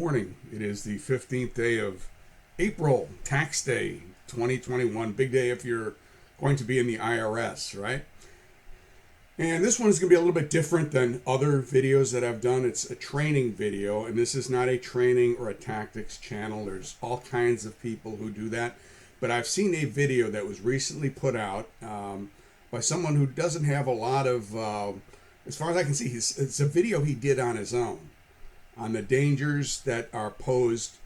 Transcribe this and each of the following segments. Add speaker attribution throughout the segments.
Speaker 1: morning. It is the 15th day of April, tax day 2021. Big day if you're going to be in the IRS, right? And this one is going to be a little bit different than other videos that I've done. It's a training video, and this is not a training or a tactics channel. There's all kinds of people who do that. But I've seen a video that was recently put out by someone who doesn't have a lot of, as far as I can see, it's a video he did on his own on the dangers that are posed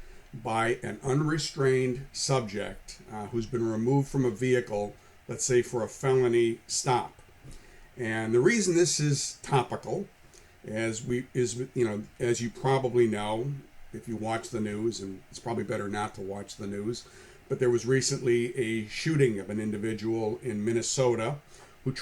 Speaker 1: by an unrestrained subject who's been removed from a vehicle, let's say for a felony stop. And the reason this is topical, as you probably know, if you watch the news, and it's probably better not to watch the news, but there was recently a shooting of an individual in Minnesota who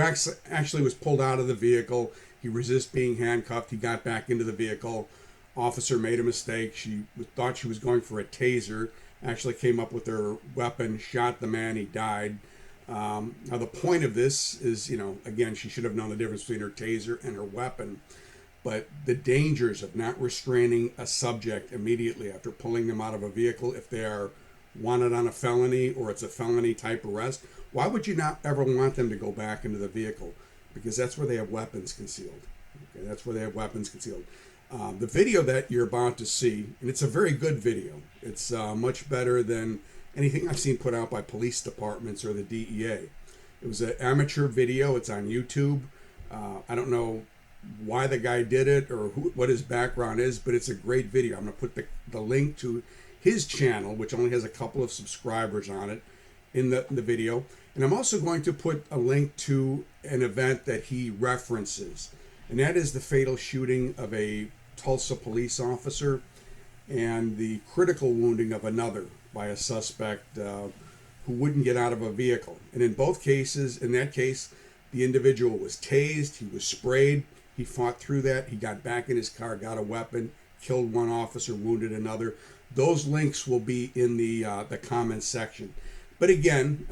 Speaker 1: actually was pulled out of the vehicle. He resisted being handcuffed. He got back into the vehicle. Officer made a mistake. She thought she was going for a taser. Actually came up with her weapon, shot the man. He died. Now the point of this is, again, she should have known the difference between her taser and her weapon. But the dangers of not restraining a subject immediately after pulling them out of a vehicle, if they are wanted on a felony or it's a felony type arrest, why would you not ever want them to go back into the vehicle? Because that's where they have weapons concealed. Okay, that's where they have weapons concealed. The video that you're about to see, and it's a very good video. It's much better than anything I've seen put out by police departments or the DEA. It was an amateur video. It's on YouTube. I don't know why the guy did it or what his background is, but it's a great video. I'm going to put the link to his channel, which only has a couple of subscribers on it, in the video. And I'm also going to put a link to an event that he references, and that is the fatal shooting of a Tulsa police officer and the critical wounding of another by a suspect who wouldn't get out of a vehicle. And in both cases, in that case, the individual was tased, he was sprayed, he fought through that, he got back in his car, got a weapon, killed one officer, wounded another. Those links will be in the comments section. But again,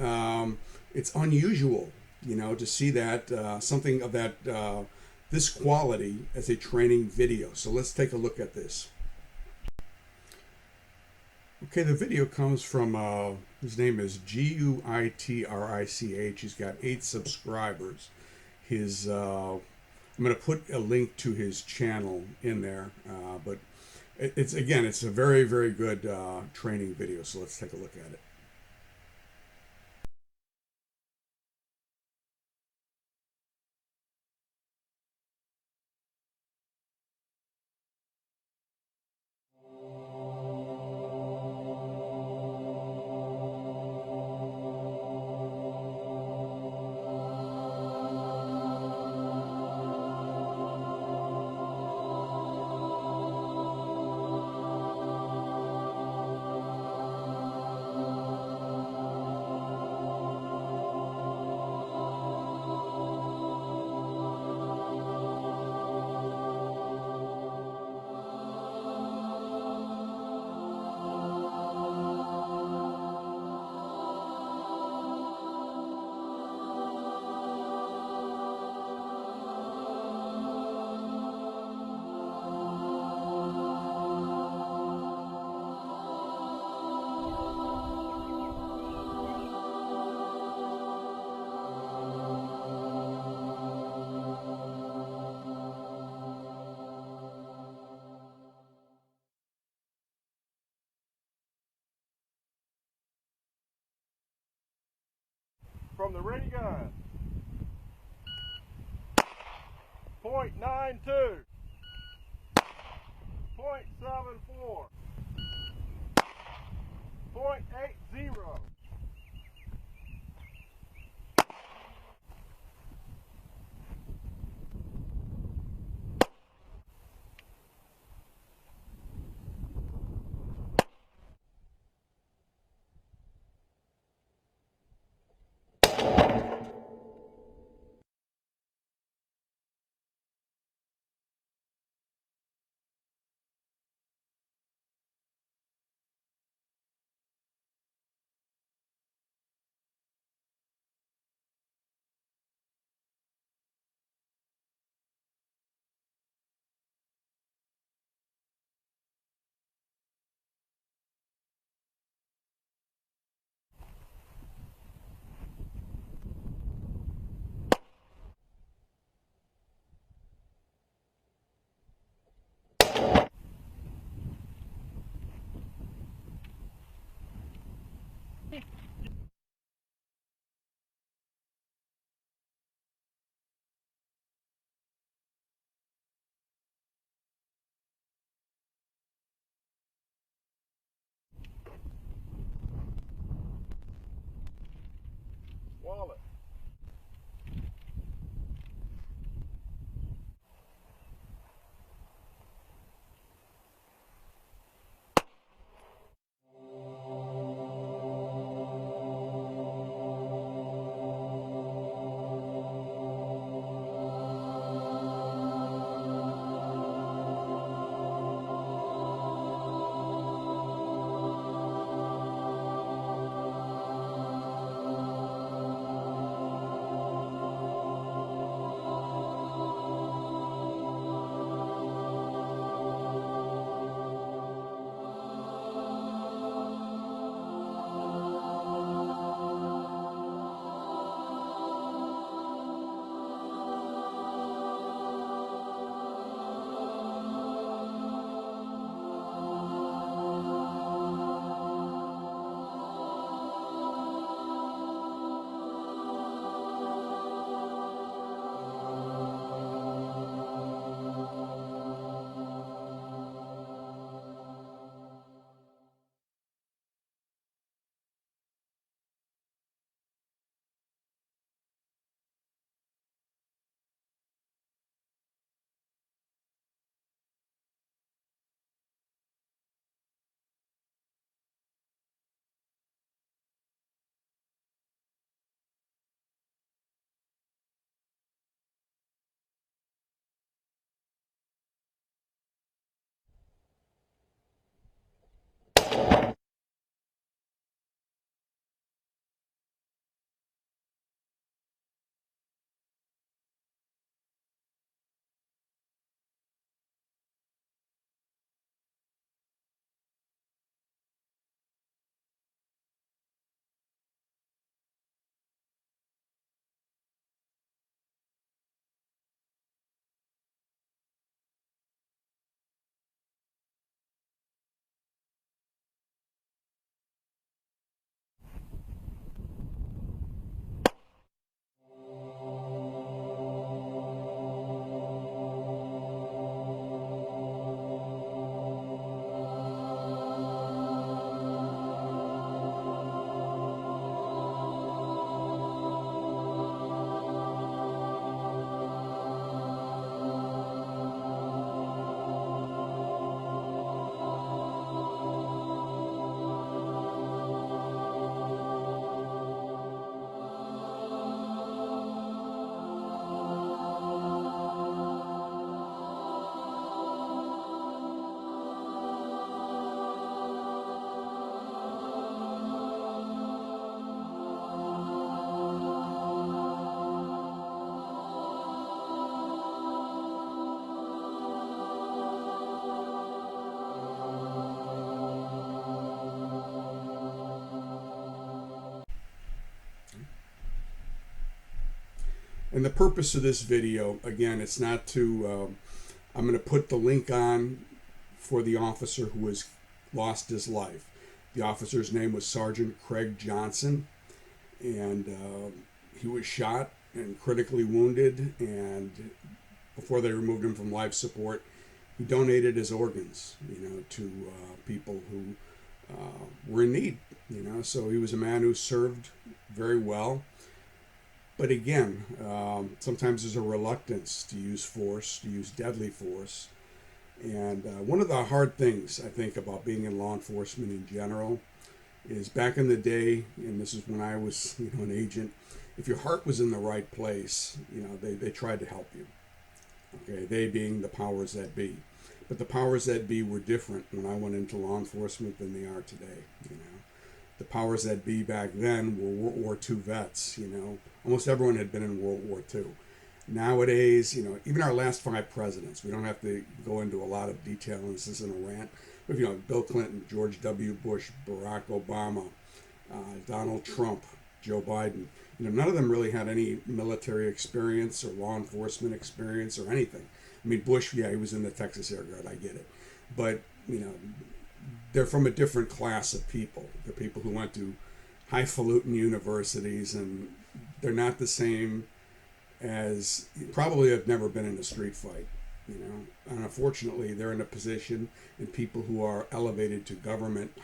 Speaker 1: it's unusual, to see that something of that this quality as a training video. So let's take a look at this. Okay, the video comes from his name is Guitrich. He's got 8 subscribers. I'm going to put a link to his channel in there, but it's a very, very good training video. So let's take a look at it.
Speaker 2: From the ready gun. .92. .74. .80.
Speaker 1: And the purpose of this video, again, it's not to, I'm going to put the link on for the officer who has lost his life. The officer's name was Sergeant Craig Johnson, and he was shot and critically wounded, and before they removed him from life support, he donated his organs, to people who were in need, so he was a man who served very well. But again, sometimes there's a reluctance to use force, to use deadly force. And one of the hard things, I think, about being in law enforcement in general is back in the day, and this is when I was, an agent, if your heart was in the right place, they tried to help you. Okay, they being the powers that be. But the powers that be were different when I went into law enforcement than they are today, The powers that be back then were World War II vets, Almost everyone had been in World War II. Nowadays, even our last 5 presidents, we don't have to go into a lot of detail, and this isn't a rant, but, Bill Clinton, George W. Bush, Barack Obama, Donald Trump, Joe Biden, none of them really had any military experience or law enforcement experience or anything. I mean, Bush, yeah, he was in the Texas Air Guard, I get it. But, they're from a different class of people. They're people who went to highfalutin universities, and they're not the same as, probably have never been in a street fight, And unfortunately, they're in a position, and people who are elevated to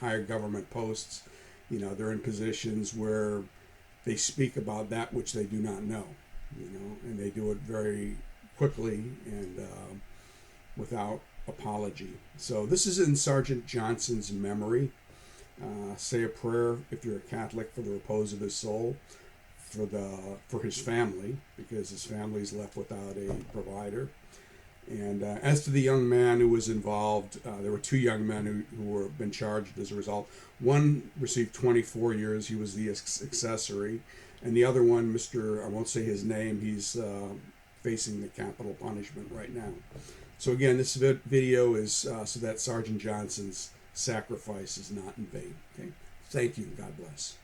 Speaker 1: higher government posts, they're in positions where they speak about that which they do not know, and they do it very quickly and without apology. So this is in Sergeant Johnson's memory. Say a prayer, if you're a Catholic, for the repose of his soul, for his family, because his family is left without a provider. And as to the young man who was involved, there were 2 young men who were been charged as a result. One received 24 years. He was the accessory. And the other one, I won't say his name, he's facing the capital punishment right now. So again, this video is so that Sergeant Johnson's sacrifice is not in vain. Okay? Thank you. God bless.